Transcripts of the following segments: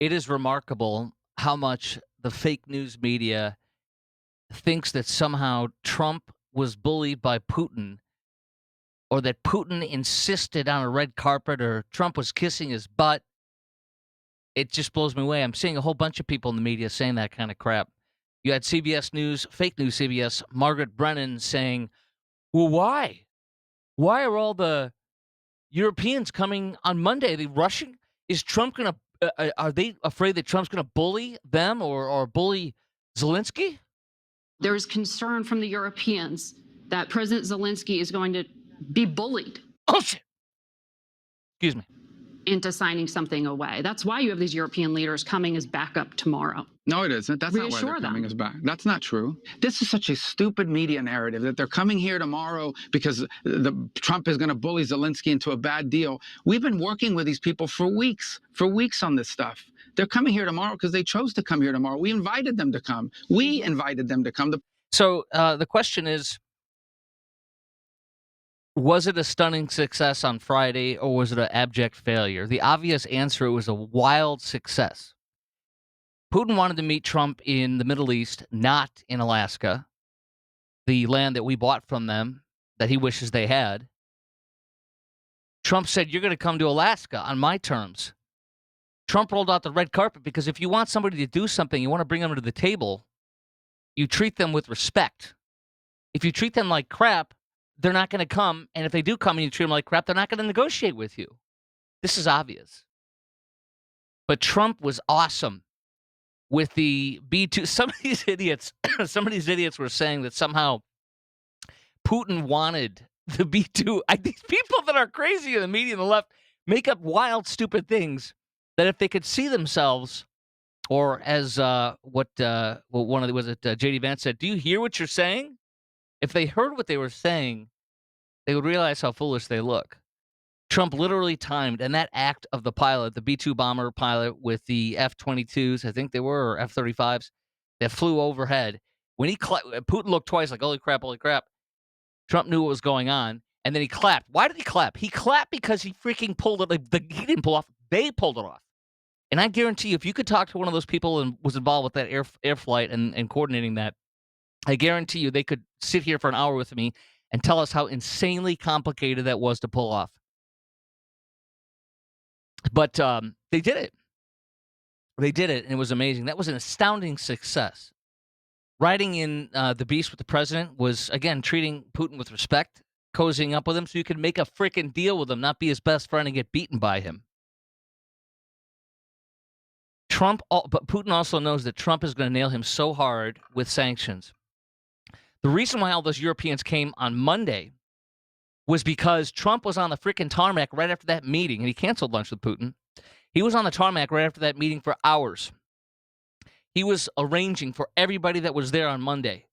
It is remarkable how much the fake news media thinks that somehow Trump was bullied by Putin or that Putin insisted on a red carpet or Trump was kissing his butt. It just blows me away. I'm seeing a whole bunch of people in the media saying that kind of crap. You had CBS News, fake news CBS, Margaret Brennan saying, well, why? Why are all the Europeans coming on Monday? Are they rushing? Is Trump going to, are they afraid that Trump's going to bully them or bully Zelensky? There is concern from the Europeans that President Zelensky is going to be bullied Oh, shit. Excuse me. into signing something away. That's why you have these European leaders coming as backup tomorrow. No, it isn't. That's not why they're coming as back. That's not true. This is such a stupid media narrative that they're coming here tomorrow because Trump is going to bully Zelensky into a bad deal. We've been working with these people for weeks on this stuff. They're coming here tomorrow because they chose to come here tomorrow. We invited them to come. We invited them to come. So the question is, was it a stunning success on Friday or was it an abject failure? The obvious answer, it was a wild success. Putin wanted to meet Trump in the Middle East, not in Alaska, the land that we bought from them that he wishes they had. Trump said, you're going to come to Alaska on my terms. Trump rolled out the red carpet because if you want somebody to do something, you want to bring them to the table, you treat them with respect. If you treat them like crap, they're not going to come. And if they do come and you treat them like crap, they're not going to negotiate with you. This is obvious. But Trump was awesome with the B2. Some of these idiots were saying that somehow Putin wanted the B2. These people that are crazy in the media and the left make up wild, stupid things that if they could see themselves, or as one of the, was it J.D. Vance said, do you hear what you're saying? If they heard what they were saying, they would realize how foolish they look. Trump literally timed, and that act of the pilot, the B-2 bomber pilot with the F-22s, I think they were, or F-35s, that flew overhead. When Putin looked twice like, holy crap, holy crap. Trump knew what was going on, and then he clapped. Why did he clap? He clapped because he freaking pulled it. He didn't pull off. They pulled it off. And I guarantee you, if you could talk to one of those people and was involved with that air flight and coordinating that, I guarantee you they could sit here for an hour with me and tell us how insanely complicated that was to pull off. But they did it. They did it, and it was amazing. That was an astounding success. Riding in the beast with the president was, again, treating Putin with respect, cozying up with him so you could make a freaking deal with him, not be his best friend and get beaten by him. But Putin also knows that Trump is going to nail him so hard with sanctions. The reason why all those Europeans came on Monday was because Trump was on the freaking tarmac right after that meeting, and he canceled lunch with Putin. He was on the tarmac right after that meeting for hours. He was arranging for everybody that was there on Monday,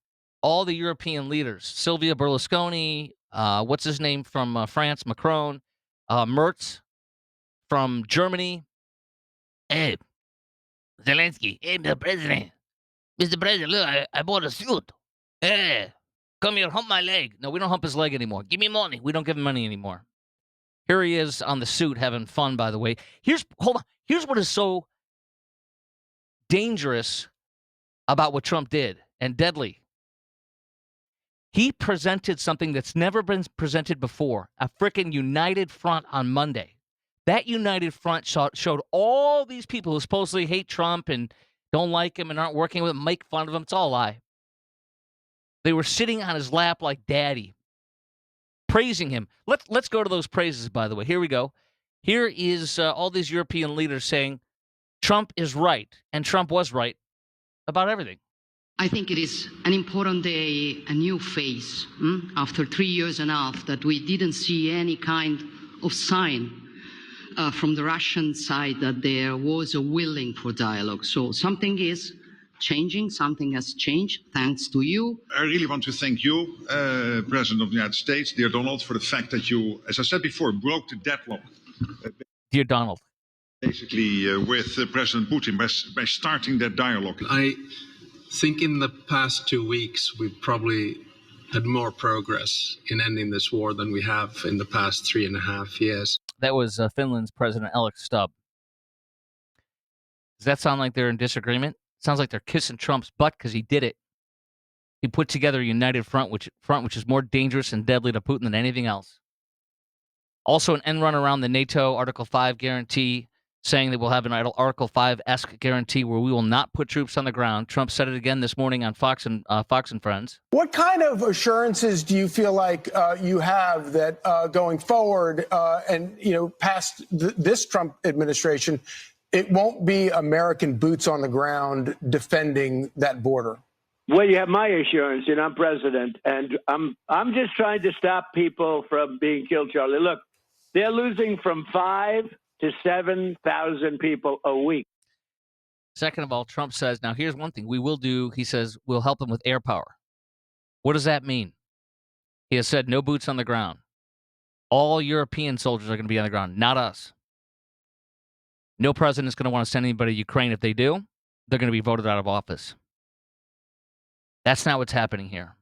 all the European leaders, Silvio Berlusconi, what's his name from France, Macron, Merz from Germany. Hey, Zelensky, hey, Mr. President, look, I bought a suit. Hey, come here, hump my leg. No, we don't hump his leg anymore. Give me money. We don't give him money anymore. Here he is on the suit having fun, by the way. Here's what is so dangerous about what Trump did and deadly. He presented something that's never been presented before, a freaking united front on Monday. That united front showed all these people who supposedly hate Trump and don't like him and aren't working with him, make fun of him. It's all a lie. They were sitting on his lap like daddy, praising him. Let's go to those praises, by the way. Here we go. Here is all these European leaders saying Trump is right, and Trump was right about everything. I think it is an important day, a new phase, after 3 years and a half that we didn't see any kind of sign from the Russian side that there was a willing for dialogue. So something is changing, something has changed, thanks to you. I really want to thank you, President of the United States, dear Donald, for the fact that you, as I said before, broke the deadlock. Dear Donald. Basically, with President Putin by starting that dialogue. I think in the past 2 weeks, we've probably had more progress in ending this war than we have in the past 3.5 years. That was Finland's President Alex Stubb. Does that sound like they're in disagreement? Sounds like they're kissing Trump's butt because he did it. He put together a united front, which is more dangerous and deadly to Putin than anything else. Also, an end run around the NATO Article 5 guarantee, saying that we'll have an Article 5-esque guarantee where we will not put troops on the ground. Trump said it again this morning on Fox and Friends. What kind of assurances do you feel like you have that going forward and past this Trump administration, it won't be American boots on the ground defending that border? Well, you have my assurance, and I'm president, and I'm just trying to stop people from being killed, Charlie. Look, they're losing from 5,000 to 7,000 people a week. Second of all, Trump says, now here's one thing we will do. He says, we'll help them with air power. What does that mean? He has said no boots on the ground. All European soldiers are going to be on the ground, not us. No president is going to want to send anybody to Ukraine. If they do, they're going to be voted out of office. That's not what's happening here.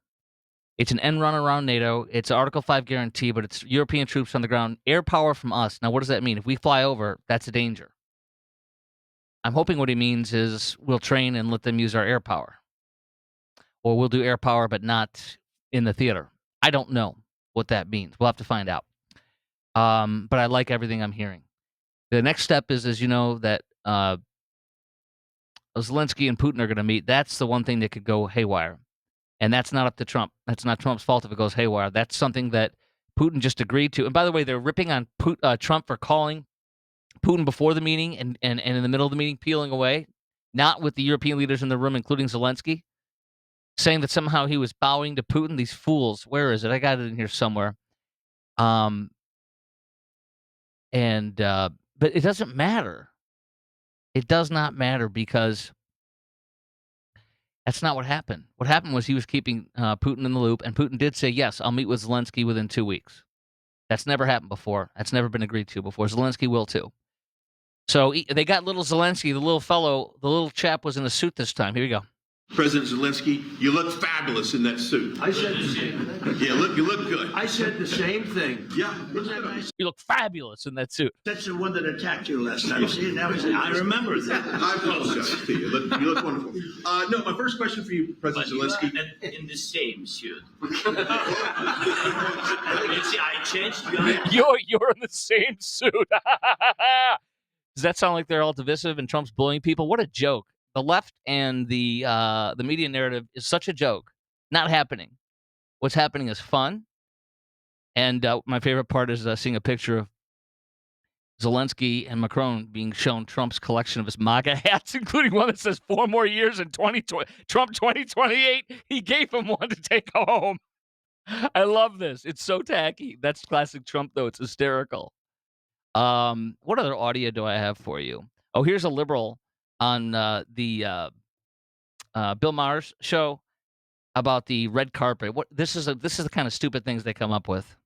It's an end run around NATO. It's an Article 5 guarantee, but it's European troops on the ground. Air power from us. Now, what does that mean? If we fly over, that's a danger. I'm hoping what he means is we'll train and let them use our air power. Or we'll do air power, but not in the theater. I don't know what that means. We'll have to find out. But I like everything I'm hearing. The next step is, as you know, that Zelensky and Putin are going to meet. That's the one thing that could go haywire. And that's not up to Trump. That's not Trump's fault if it goes haywire. That's something that Putin just agreed to. And by the way, they're ripping on Trump for calling Putin before the meeting and in the middle of the meeting, peeling away, not with the European leaders in the room, including Zelensky, saying that somehow he was bowing to Putin. These fools. Where is it? I got it in here somewhere. But it doesn't matter. It does not matter because that's not what happened. What happened was he was keeping Putin in the loop, and Putin did say, yes, I'll meet with Zelensky within 2 weeks. That's never happened before. That's never been agreed to before. Zelensky will too. So they got little Zelensky, the little chap was in a suit this time. Here you go. President Zelensky, you look fabulous in that suit. I said the same thing. Yeah, you look good. I said the same thing. Yeah. Isn't that nice? You look fabulous in that suit. That's the one that attacked you last time. See, now I remember that. I apologize to you. You look wonderful. No, my first question for you, President Zelensky. In the same suit. I changed. You're in the same suit. Does that sound like they're all divisive and Trump's bullying people? What a joke. The left and the media narrative is such a joke. Not happening. What's happening is fun. And my favorite part is seeing a picture of Zelensky and Macron being shown Trump's collection of his MAGA hats, including one that says 4 more years in 2020, Trump 2028. He gave him one to take home. I love this. It's so tacky. That's classic Trump, though. It's hysterical. What other audio do I have for you? Oh, here's a liberal on the Bill Maher's show about the red carpet. This is the kind of stupid things they come up with.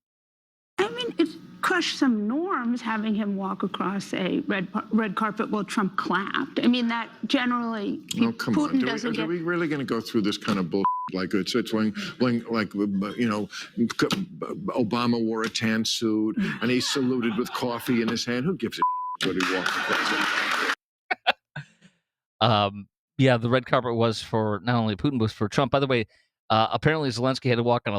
I mean, it's crushed some norms having him walk across a red carpet while Trump clapped. I mean, that generally come Putin on. doesn't get. Are we really going to go through this kind of bullshit? Like it's when Obama wore a tan suit and he saluted with coffee in his hand. Who gives a shit what he walked across? Yeah, the red carpet was for not only Putin, but was for Trump. By the way, apparently Zelensky had to walk on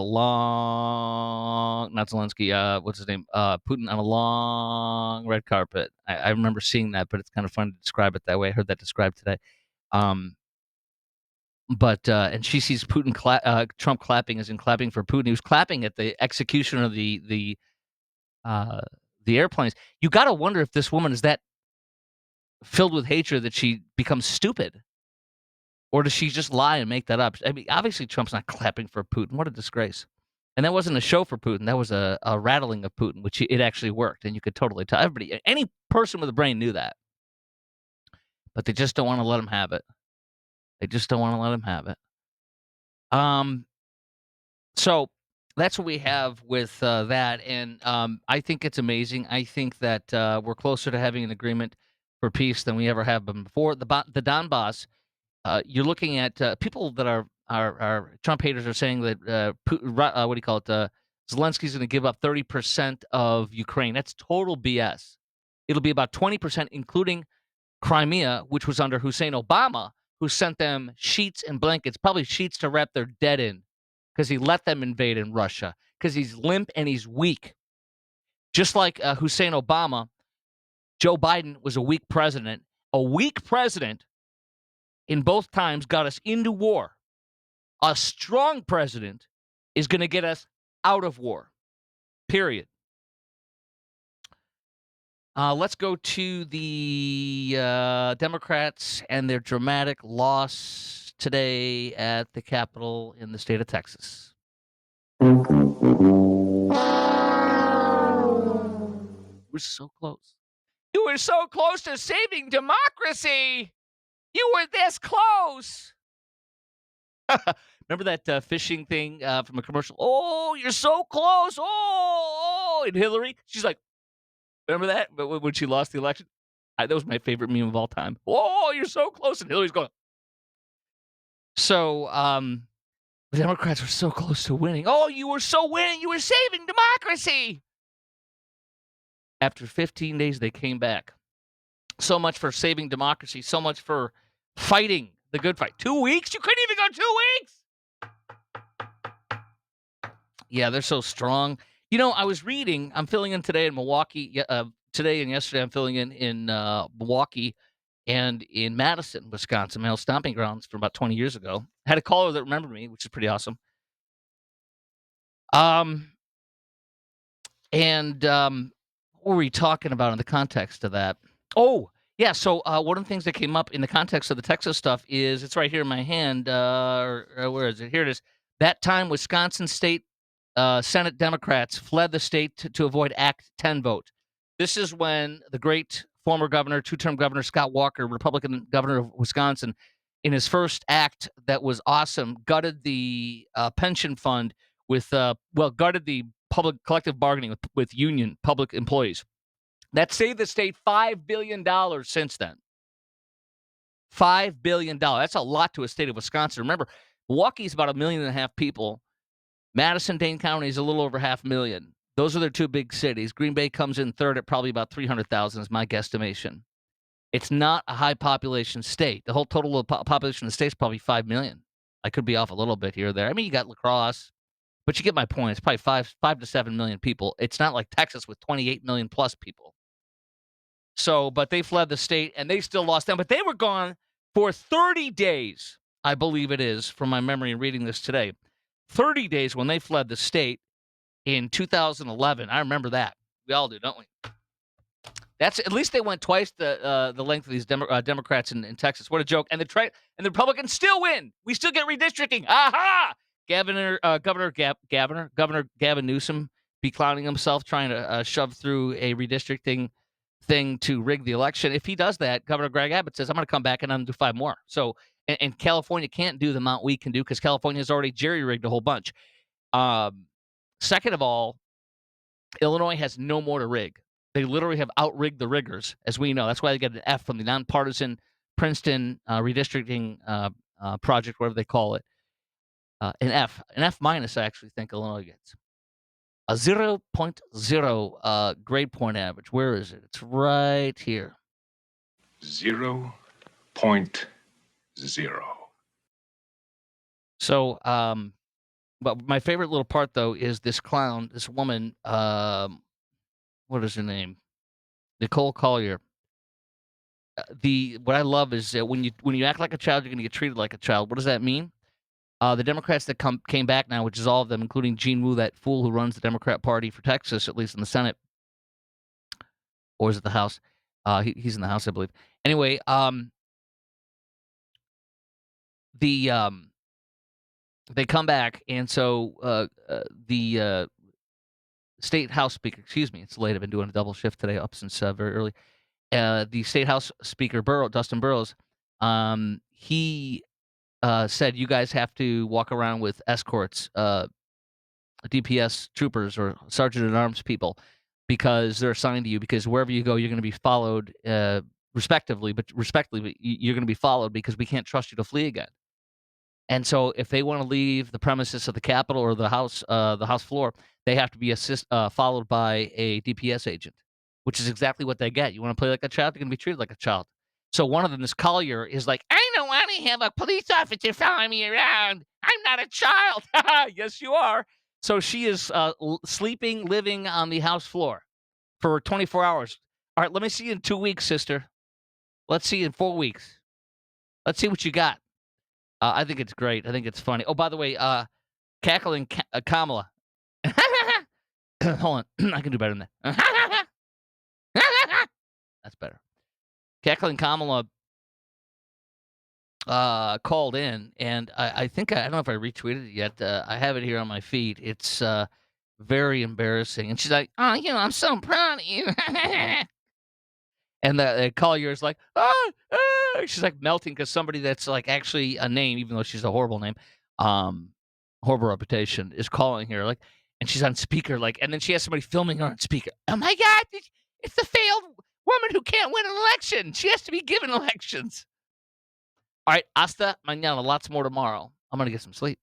what's his name? Putin on a long red carpet. I remember seeing that, but it's kind of fun to describe it that way. I heard that described today. But and she sees Trump clapping as in clapping for Putin. He was clapping at the execution of the airplanes. You got to wonder if this woman is that filled with hatred that she becomes stupid. Or does she just lie and make that up? I mean, obviously Trump's not clapping for Putin. What a disgrace. And that wasn't a show for Putin. That was a rattling of Putin, which it actually worked. And you could totally tell. Everybody, any person with a brain knew that. But they just don't want to let him have it. They just don't want to let him have it. So that's what we have with that. And I think it's amazing. I think that we're closer to having an agreement for peace than we ever have been before. The Donbass, you're looking at people that are Trump haters are saying that Zelensky's going to give up 30% of Ukraine. That's total BS. It'll be about 20%, including Crimea, which was under Hussein Obama, who sent them sheets and blankets, probably sheets to wrap their dead in, because he let them invade in Russia, because he's limp and he's weak. Just like Hussein Obama, Joe Biden was a weak president. A weak president in both times got us into war. A strong president is going to get us out of war, period. Let's go to the Democrats and their dramatic loss today at the Capitol in the state of Texas. We're so close. You were so close to saving democracy. You were this close. Remember that fishing thing from a commercial? Oh, you're so close. Oh, and Hillary, she's like, remember that? But when she lost the election? That was my favorite meme of all time. Oh, you're so close. And Hillary's going. So the Democrats were so close to winning. Oh, you were so winning. You were saving democracy. After 15 days, they came back. So much for saving democracy. So much for fighting the good fight. 2 weeks? You couldn't even go 2 weeks? Yeah, they're so strong. You know, I was reading, I'm filling in today in Milwaukee. Today and yesterday, I'm filling in Milwaukee and in Madison, Wisconsin, my old stomping grounds from about 20 years ago. Had a caller that remembered me, which is pretty awesome. What were we talking about in the context of that? Oh, yeah. So one of the things that came up in the context of the Texas stuff is, it's right here in my hand. Where is it? Here it is. That time, Wisconsin State Senate Democrats fled the state to avoid Act 10 vote. This is when the great former governor, two-term governor Scott Walker, Republican governor of Wisconsin, in his first act that was awesome, gutted the pension fund with, gutted the public collective bargaining with union public employees. That saved the state $5 billion since then. $5 billion. That's a lot to a state of Wisconsin. Remember, Milwaukee's about 1.5 million people. Madison, Dane County is a little over 500,000. Those are their two big cities. Green Bay comes in third at probably about 300,000 is my guesstimation. It's not a high population state. The whole total of population of the state is probably 5 million. I could be off a little bit here or there. I mean, you got La Crosse, but you get my point. It's probably 5 to 7 million people. It's not like Texas with 28 million plus people. So, but they fled the state and they still lost them. But they were gone for 30 days, I believe it is, from my memory and reading this today. 30 days when they fled the state in 2011. I remember that. We all do, don't we? That's at least they went twice the length of these Democrats in Texas. What a joke! And the Republicans still win. We still get redistricting. Aha! Governor Gavin Newsom be clowning himself trying to shove through a redistricting thing to rig the election. If he does that, Governor Greg Abbott says, I'm going to come back and I'm going to do 5 more. So, and California can't do the amount we can do because California has already jerry-rigged a whole bunch. Second of all, Illinois has no more to rig. They literally have outrigged the riggers, as we know. That's why they get an F from the nonpartisan Princeton redistricting project, whatever they call it. An F minus, I actually think Illinois gets. A 0.0 grade point average. Where is it? It's right here. 0.0. So, but my favorite little part, though, is this clown, this woman, what is her name? Nicole Collier. What I love is that when you act like a child, you're going to get treated like a child. What does that mean? The Democrats that came back now, which is all of them, including Gene Wu, that fool who runs the Democrat Party for Texas, at least in the Senate, or is it the House? He's in the House, I believe. Anyway, they come back, and so the state House Speaker, excuse me, it's late. I've been doing a double shift today, up since very early. The state House Speaker Dustin Burrows, he said you guys have to walk around with escorts, DPS troopers or sergeant at arms people, because they're assigned to you. Because wherever you go, you're going to be followed, respectively, but you're going to be followed because we can't trust you to flee again. And so, if they want to leave the premises of the Capitol or the House floor, they have to be followed by a DPS agent, which is exactly what they get. You want to play like a child, you're going to be treated like a child. So one of them, this Collier, is like, I don't want to have a police officer following me around. I'm not a child. Yes, you are. So she is sleeping, living on the house floor for 24 hours. All right, let me see you in 2 weeks, sister. Let's see you in 4 weeks. Let's see what you got. I think it's great. I think it's funny. Oh, by the way, cackling Kamala. Hold on. I can do better than that. That's better. Cackling Kamala called in, and I think I don't know if I retweeted it yet. I have it here on my feed. It's very embarrassing. And she's like, "Oh, I'm so proud of you." And the Collier is like, "Ah, ah." She's like melting because somebody that's like actually a name, even though she's a horrible name, horrible reputation, is calling her. Like, and she's on speaker. Like, and then she has somebody filming her on speaker. Oh my God, it's the failed woman who can't win an election. She has to be given elections. All right, hasta mañana. Lots more tomorrow. I'm gonna get some sleep.